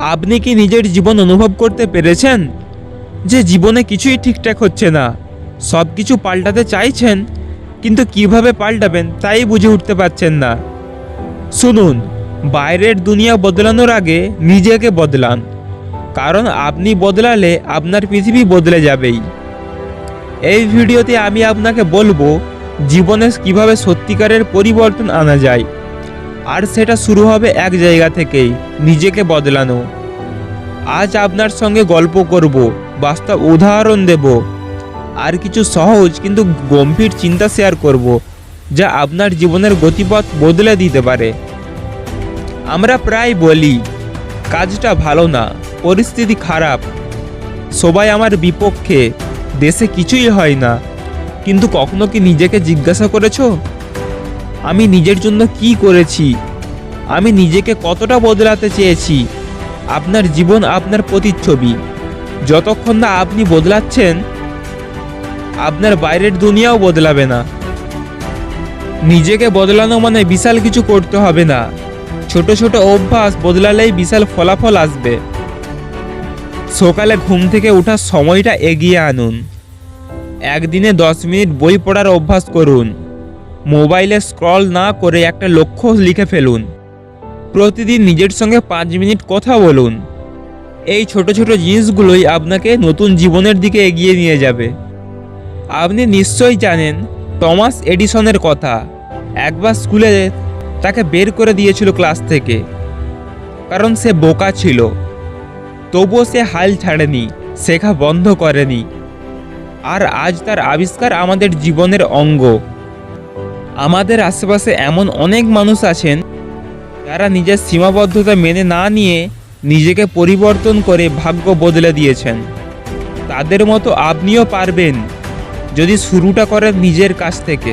আপনি কি নিজের জীবন অনুভব করতে পেরেছেন যে জীবনে কিছুই ঠিকঠাক হচ্ছে না? সব কিছু পাল্টাতে চাইছেন, কিন্তু কিভাবে পাল্টাবেন তাই বুঝে উঠতে পারছেন না। শুনুন, বাইরের দুনিয়া বদলানোর আগে নিজেকে বদলান, কারণ আপনি বদলালে আপনার পৃথিবী বদলে যাবেই। এই ভিডিওতে আমি আপনাকে বলবো জীবনে কিভাবে সত্যিকারের পরিবর্তন আনা যায়, আর সেটা শুরু হবে এক জায়গা থেকেই, নিজেকে বদলানো। আজ আপনার সঙ্গে গল্প করব, বাস্তব উদাহরণ দেব, আর কিছু সহজ কিন্তু গম্ভীর চিন্তা শেয়ার করব, যা আপনার জীবনের গতিপথ বদলে দিতে পারে। আমরা প্রায় বলি কাজটা ভালো না, পরিস্থিতি খারাপ, সবাই আমার বিপক্ষে, দেশে কিছুই হয় না। কিন্তু কখনো কি নিজেকে জিজ্ঞাসা করেছো, আমি নিজের জন্য কি করেছি? আমি নিজেকে কতটা বদলাতে চেয়েছি? আপনার জীবন আপনার প্রতিচ্ছবি। যতক্ষণ না আপনি বদলাচ্ছেন, আপনার বাইরের দুনিয়াও বদলাবে না। নিজেকে বদলানো মানে বিশাল কিছু করতে হবে না, ছোট ছোট অভ্যাস বদলালেই বিশাল ফলাফল আসবে। সকালে ঘুম থেকে ওঠার সময়টা এগিয়ে আনুন। একদিনে 10 মিনিট বই পড়ার অভ্যাস করুন। মোবাইলে স্ক্রল না করে একটা লক্ষ্য লিখে ফেলুন। প্রতিদিন নিজের সঙ্গে 5 মিনিট কথা বলুন। এই ছোট ছোট জিনিসগুলোই আপনাকে নতুন জীবনের দিকে এগিয়ে নিয়ে যাবে। আপনি নিশ্চয়ই জানেন টমাস এডিসনের কথা। একবার স্কুলে তাকে বের করে দিয়েছিল ক্লাস থেকে, কারণ সে বোকা ছিল। তবুও সে হাল ছাড়েনি, শেখা বন্ধ করেনি। আর আজ তার আবিষ্কার আমাদের জীবনের অঙ্গ। আমাদের আশেপাশে এমন অনেক মানুষ আছেন যারা নিজের সীমাবদ্ধতা মেনে না নিয়ে নিজেকে পরিবর্তন করে ভাগ্য বদলে দিয়েছেন। তাদের মতো আপনিও পারবেন, যদি শুরুটা করেন নিজের কাছ থেকে।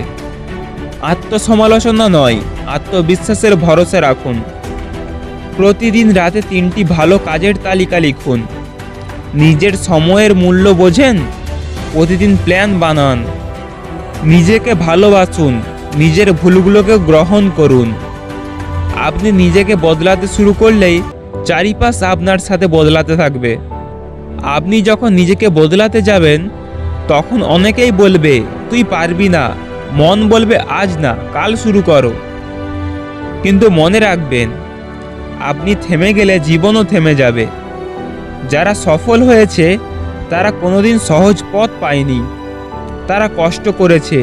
আত্মসমালোচনা নয়, আত্মবিশ্বাসের ভরসা রাখুন। প্রতিদিন রাতে 3টি ভালো কাজের তালিকা লিখুন। নিজের সময়ের মূল্য বোঝেন? প্রতিদিন প্ল্যান বানান। নিজেকে ভালোবাসুন, নিজের ভুলগুলোকে গ্রহণ করুন। আপনি নিজেকে বদলাতে শুরু করলেই চারিপাশ আপনার সাথে বদলাতে থাকবে। আপনি যখন নিজেকে বদলাতে যাবেন, তখন অনেকেই বলবে তুই পারবি না, মন বলবে আজ না, কাল শুরু করো। কিন্তু মনে রাখবেন, আপনি থেমে গেলে জীবনও থেমে যাবে। যারা সফল হয়েছে তারা কোনোদিন সহজ পথ পায়নি। তারা কষ্ট করেছে,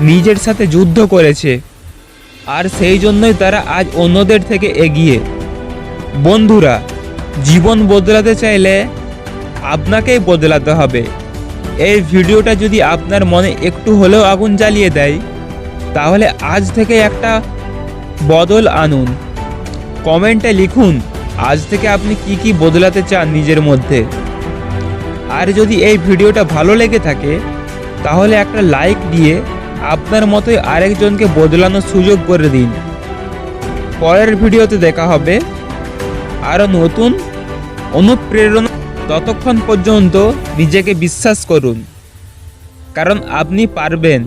নিজের সাথে যুদ্ধ করেছে, আর সেই জন্যই তারা আজ অন্যদের থেকে এগিয়ে। বন্ধুরা, জীবন বদলাতে চাইলে আপনাকেই বদলাতে হবে। এই ভিডিওটা যদি আপনার মনে একটু হলেও আগুন জ্বালিয়ে দেয়, তাহলে আজ থেকে একটা বদল আনুন। কমেন্টে লিখুন আজ থেকে আপনি কি কি বদলাতে চান নিজের মধ্যে। আর যদি এই ভিডিওটা ভালো লেগে থাকে, তাহলে একটা লাইক দিয়ে আপনার মতোই আরেকজনকে বদলানোর সুযোগ করে দিন। পরের ভিডিওতে দেখা হবে আরও নতুন অনুপ্রেরণা। ততক্ষণ পর্যন্ত নিজেকে বিশ্বাস করুন, কারণ আপনি পারবেন।